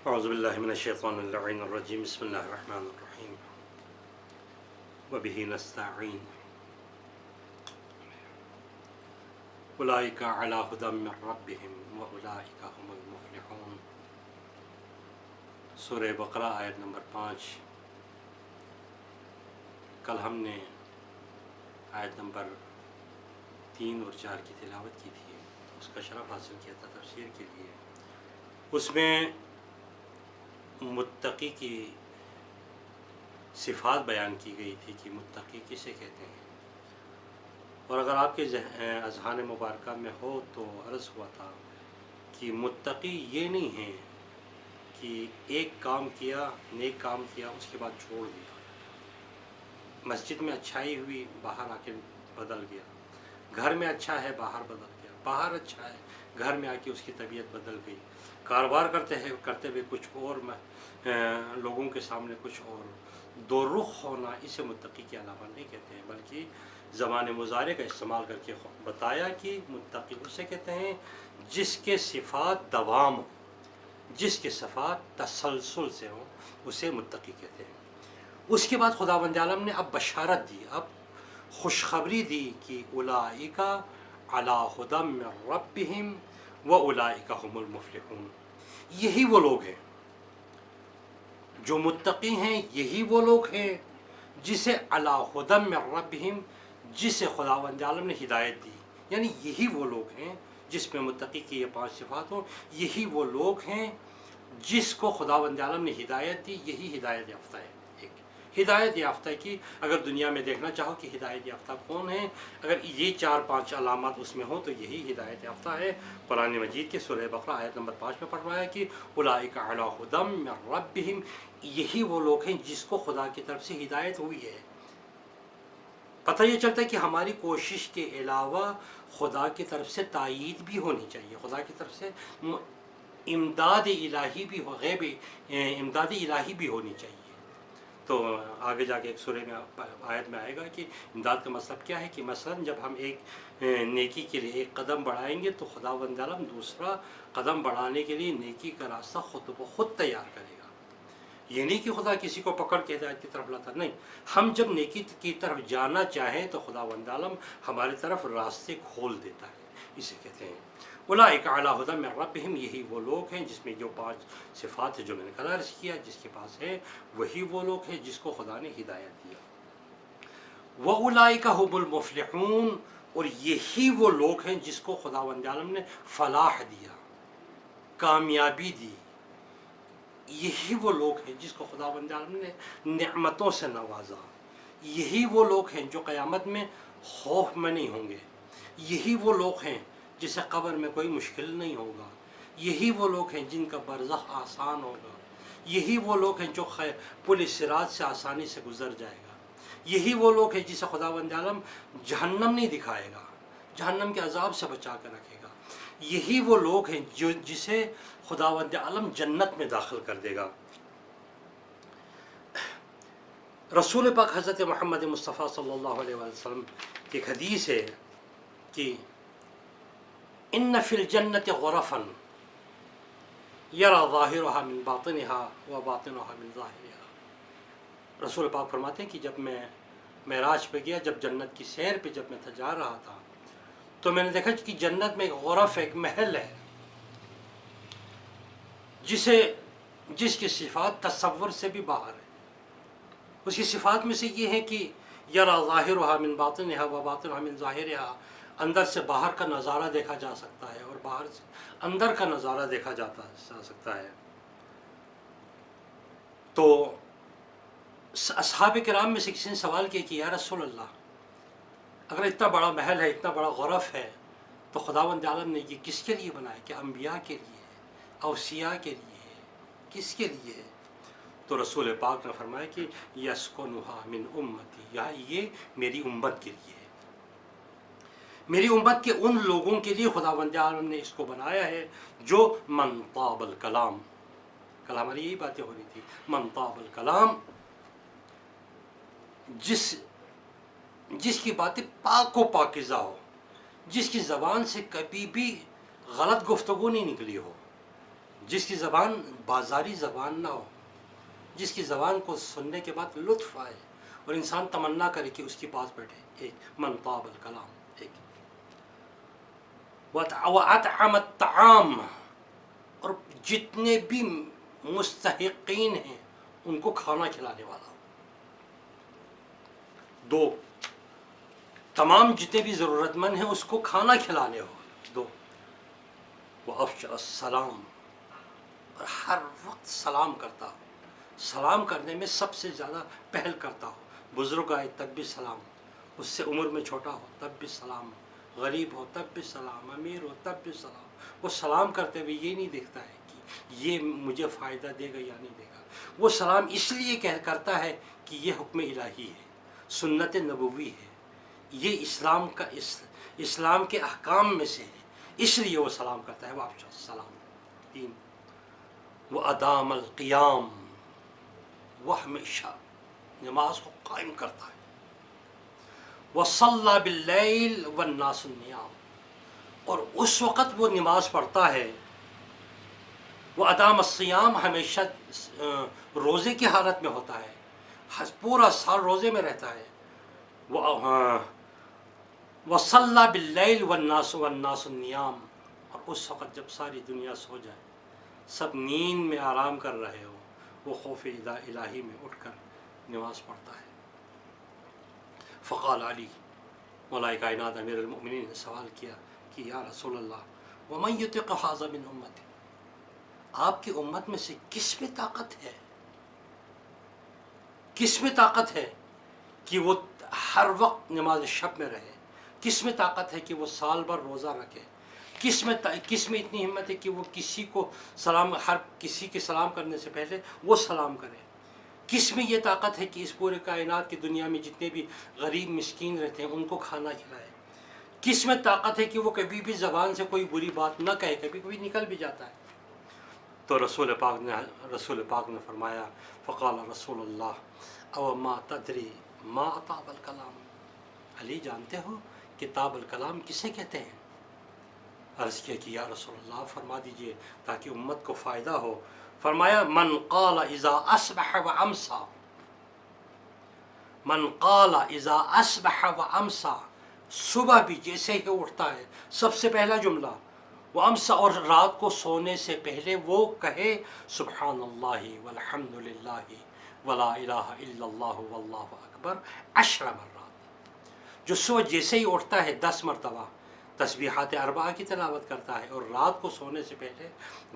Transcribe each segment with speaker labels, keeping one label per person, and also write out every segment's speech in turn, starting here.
Speaker 1: اعوذ باللہ من الشیطان اللعین الرجیم بسم اللہ الرحمن الرحیم وبہ نستعین اولئک علی ھدی من ربہم واولئک ھم المفلحون۔ سورہ بقرہ آیت نمبر 5۔ کل ہم نے آیت نمبر 3 اور 4 کی تلاوت کی تھی، اس کا شرف حاصل کیا تھا تفسیر کے لیے۔ اس میں متقی کی صفات بیان کی گئی تھی کہ متقی کسے کہتے ہیں، اور اگر آپ کے اذہان مبارکہ میں ہو تو عرض ہوا تھا کہ متقی یہ نہیں ہے کہ ایک کام کیا، نیک کام کیا، اس کے بعد چھوڑ دیا۔ مسجد میں اچھائی ہوئی، باہر آ کے بدل گیا، گھر میں اچھا ہے باہر بدل گیا، باہر اچھا ہے گھر میں آ کے اس کی طبیعت بدل گئی، کاروبار کرتے ہوئے کچھ اور، لوگوں کے سامنے کچھ اور، دو رخ ہونا، اسے متقی کے علاوہ نہیں کہتے ہیں، بلکہ زبان مضارع کا استعمال کر کے بتایا کہ متقی اسے کہتے ہیں جس کے صفات دوام ہو، جس کے صفات تسلسل سے ہوں، اسے متقی کہتے ہیں۔ اس کے بعد خداوند عالم نے اب بشارت دی، اب خوشخبری دی کہ اولئک علی ھدی من ربہم واولئک ھم المفلحون۔ یہی وہ لوگ ہیں جو متقی ہیں، یہی وہ لوگ ہیں جسے علی ھدی من ربہم، جسے خداوند عالم نے ہدایت دی، یعنی یہی وہ لوگ ہیں جس میں متقی کی یہ 5 صفات ہوں، یہی وہ لوگ ہیں جس کو خداوند عالم نے ہدایت دی، یہی ہدایت یافتہ ہے۔ ایک ہدایت یافتہ کی اگر دنیا میں دیکھنا چاہو کہ ہدایت یافتہ کون ہیں، اگر یہ 4-5 علامات اس میں ہوں تو یہی ہدایت یافتہ ہے۔ قرآن مجید کے سورہ بقرہ آیت نمبر 5 میں پڑھ رہا ہے کہ اولئک علی ھدی من ربہم، یہی وہ لوگ ہیں جس کو خدا کی طرف سے ہدایت ہوئی ہے۔ پتہ یہ چلتا ہے کہ ہماری کوشش کے علاوہ خدا کی طرف سے تائید بھی ہونی چاہیے، خدا کی طرف سے امداد الہی بھی ہو، غیب امداد الہی بھی ہونی چاہیے۔ تو آگے جا کے ایک سورہ میں آیت میں آئے گا کہ امداد کا مطلب کیا ہے، کہ مثلا جب ہم ایک نیکی کے لیے ایک قدم بڑھائیں گے تو خداوند عالم دوسرا قدم بڑھانے کے لیے نیکی کا راستہ خود بخود تیار کرے گا۔ یہ نہیں کہ خدا کسی کو پکڑ کے ہدایت کی طرف لاتا، نہیں، ہم جب نیکی کی طرف جانا چاہیں تو خداوند عالم ہماری طرف راستے کھول دیتا ہے، اسے کہتے ہیں اولئک علی ھدی من ربہم۔ یہی وہ لوگ ہیں جس میں جو 5 صفات ہے جو میں نے کل عرض کیا، جس کے پاس ہے وہی وہ لوگ ہیں جس کو خدا نے ہدایت دیا۔ وَأُولَئِكَ هُمُ الْمُفْلِحُونَ، اور یہی وہ لوگ ہیں جس کو خداوند عالم نے فلاح دیا، کامیابی دی۔ یہی وہ لوگ ہیں جس کو خداوند عالم نے نعمتوں سے نوازا۔ یہی وہ لوگ ہیں جو قیامت میں خوف میں نہیں ہوں گے۔ یہی وہ لوگ ہیں جسے قبر میں کوئی مشکل نہیں ہوگا۔ یہی وہ لوگ ہیں جن کا برزخ آسان ہوگا۔ یہی وہ لوگ ہیں جو پل صراط سے آسانی سے گزر جائے گا۔ یہی وہ لوگ ہیں جسے خداوند عالم جہنم نہیں دکھائے گا، جہنم کے عذاب سے بچا کر رکھے گا۔ یہی وہ لوگ ہیں جسے خداوند عالم جنت میں داخل کر دے گا۔ رسول پاک حضرت محمد مصطفیٰ صلی اللہ علیہ وسلم کی ایک حدیث ہے کہ ان فی الجنت غرفا یری ظاہرها من باطنها وباطنها من ظاہرها۔ رسول پاک فرماتے ہیں کہ جب میں معراج پہ گیا، جب جنت کی سیر پہ جب میں جا رہا تھا تو میں نے دیکھا کہ جنت میں ایک غرف ہے، ایک محل ہے جس کی صفات تصور سے بھی باہر ہے۔ اس کی صفات میں سے یہ ہے کہ یری ظاہرها من باطنها وباطنها من ظاہرها، اندر سے باہر کا نظارہ دیکھا جا سکتا ہے اور باہر سے اندر کا نظارہ دیکھا جا سکتا ہے۔ تو اصحاب کرام میں سے کسی نے سوال کیا کہ یا رسول اللہ، اگر اتنا بڑا محل ہے، اتنا بڑا غرف ہے، تو خداوند عالم نے یہ کس کے لیے بنایا؟ کہ انبیاء کے لیے ہے، اوصیاء کے لیے ہے، کس کے لیے ہے؟ تو رسول پاک نے فرمایا کہ یسکنها من امتی، یہ میری امت کے لیے ہے، میری امت کے ان لوگوں کے لیے خداوند عالم نے اس کو بنایا ہے جو من طاب الکلام، کل ہماری یہی باتیں ہو رہی تھی، من طاب الکلام، جس کی باتیں پاک و پاکیزہ ہو، جس کی زبان سے کبھی بھی غلط گفتگو نہیں نکلی ہو، جس کی زبان بازاری زبان نہ ہو، جس کی زبان کو سننے کے بعد لطف آئے اور انسان تمنا کرے کہ اس کے پاس بیٹھے، ایک من طاب الکلام، ایک وَأَطْعَمَ الطَّعَامَ، اور جتنے بھی مستحقین ہیں ان کو کھانا کھلانے والا ہو. دو، تمام جتنے بھی ضرورت مند ہیں اس کو کھانا کھلانے ہو. دو، وَأَفْشَ السلام، اور ہر وقت سلام کرتا ہو، سلام کرنے میں سب سے زیادہ پہل کرتا ہو. بزرگ آئے تب بھی سلام، اس سے عمر میں چھوٹا ہو تب بھی سلام، غریب ہو تب بھی سلام، امیر ہو تب بھی سلام. وہ سلام کرتے ہوئے یہ نہیں دیکھتا ہے کہ یہ مجھے فائدہ دے گا یا نہیں دے گا. وہ سلام اس لیے کرتا ہے کہ یہ حکم الہی ہے، سنت نبوی ہے، یہ اسلام کے احکام میں سے ہے، اس لیے وہ سلام کرتا ہے. وہ آپ سلام. تین، وہ ادام القیام، وہ ہمیشہ نماز کو قائم کرتا ہے. وصلی باللیل والناس نیام، اور اس وقت وہ نماز پڑھتا ہے. وہ ادام الصیام، ہمیشہ روزے کی حالت میں ہوتا ہے، پورا سال روزے میں رہتا ہے. وصلی باللیل والناس نیام، اور اس وقت جب ساری دنیا سو جائے، سب نیند میں آرام کر رہے ہو، وہ خوف الہی میں اٹھ کر نماز پڑھتا ہے. فقال علی، مولا کائنات امیر المؤمنین نے سوال کیا کہ یا رسول اللہ ومن یطیق ھذا من امتی، آپ کی امت میں سے کس میں طاقت ہے، کس میں طاقت ہے کہ وہ ہر وقت نماز شب میں رہے، کس میں طاقت ہے کہ وہ سال بھر روزہ رکھے، کس میں اتنی ہمت ہے کہ وہ کسی کو ہر کسی کے سلام کرنے سے پہلے وہ سلام کرے. کس میں یہ طاقت ہے کہ اس پورے کائنات کی دنیا میں جتنے بھی غریب مسکین رہتے ہیں ان کو کھانا کھلائے. کس میں طاقت ہے کہ وہ کبھی بھی زبان سے کوئی بری بات نہ کہے، کبھی کبھی نکل بھی جاتا ہے. تو رسول پاک نے فرمایا، فقال رسول اللہ او ما تدری ما طاب الکلام، علی جانتے ہو کہ طاب الکلام کسے کہتے ہیں؟ عرض کیا کہ یا رسول اللہ فرما دیجئے تاکہ امت کو فائدہ ہو. فرمایا من قال اذا اصبح وامسا، من قال اذا اصبح وامسا، صبح بھی جیسے ہی اٹھتا ہے سب سے پہلا جملہ وامسا، اور رات کو سونے سے پہلے وہ کہے سبحان اللہ والحمد للہ ولا الہ الا اللہ واللہ اکبر 10 مرات. جو صبح جیسے ہی اٹھتا ہے 10 مرتبہ تسبیحات اربعہ کی تلاوت کرتا ہے، اور رات کو سونے سے پہلے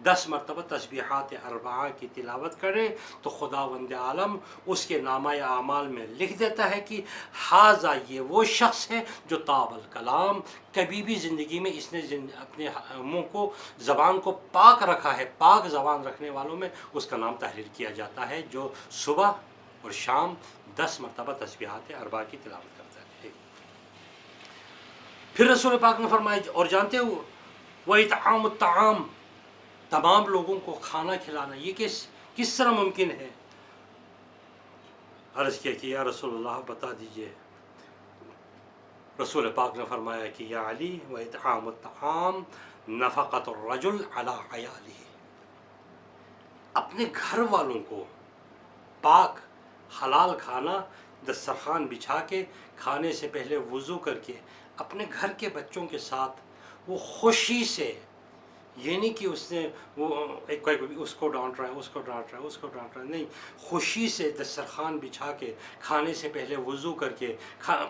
Speaker 1: 10 مرتبہ تسبیحات اربعہ کی تلاوت کرے، تو خداوند عالم اس کے نامہ اعمال میں لکھ دیتا ہے کہ ھذا، یہ وہ شخص ہے جو طاب الکلام، کبھی بھی زندگی میں اس نے اپنے منہ کو، زبان کو پاک رکھا ہے. پاک زبان رکھنے والوں میں اس کا نام تحریر کیا جاتا ہے، جو صبح اور شام 10 مرتبہ تسبیحات اربعہ کی تلاوت کرتا ہے. پھر رسول پاک نے فرمایا، اور جانتے ہو وَإِطْعَامُ الطَّعَامِ، تمام لوگوں کو کھانا کھلانا، یہ کس طرح ممکن ہے؟ عرض کیا کہ یا رسول اللہ بتا دیجئے. رسول پاک نے فرمایا کہ یا علی وَإِطْعَامُ الطَّعَامِ نَفَقَةُ الرَّجُلِ عَلَىٰ عِيَالِهِ، اپنے گھر والوں کو پاک حلال کھانا دسترخوان بچھا کے، کھانے سے پہلے وضو کر کے اپنے گھر کے بچوں کے ساتھ وہ خوشی سے، یہ نہیں کہ اس نے وہ اس کو ڈانٹ رہا ہے، اس کو ڈانٹ رہا ہے، اس کو ڈانٹ رہا ہے، نہیں، خوشی سے دسترخوان بچھا کے، کھانے سے پہلے وضو کر کے،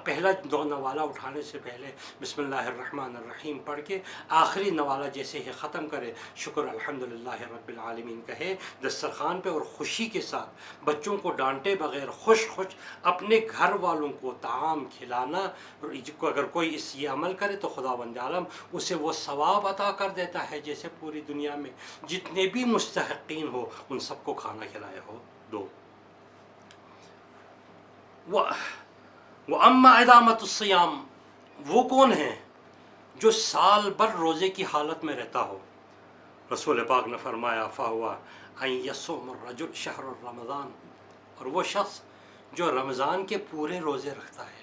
Speaker 1: پہلا نوالہ اٹھانے سے پہلے بسم اللہ الرحمن الرحیم پڑھ کے، آخری نوالہ جیسے ہی ختم کرے شکر الحمدللہ رب العالمین کہے دسترخوان پہ، اور خوشی کے ساتھ بچوں کو ڈانٹے بغیر خوش اپنے گھر والوں کو طعام کھلانا. اگر کوئی یہ عمل کرے تو خداوند عالم اسے وہ ثواب عطا کر دیتا ہے جیسے پوری دنیا میں جتنے بھی مستحقین ہو ان سب کو کھانا کھلایا ہو. دو، وَأَمَّا إِدَامَةُ الصِّيَامِ، وہ کون ہیں جو سال بھر روزے کی حالت میں رہتا ہو؟ رسول پاک نے فرمایا فَهُوَ أَن يَصُومَ الرَّجُلُ شَهْرَ رمضان، اور وہ شخص جو رمضان کے پورے روزے رکھتا ہے.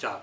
Speaker 1: 4,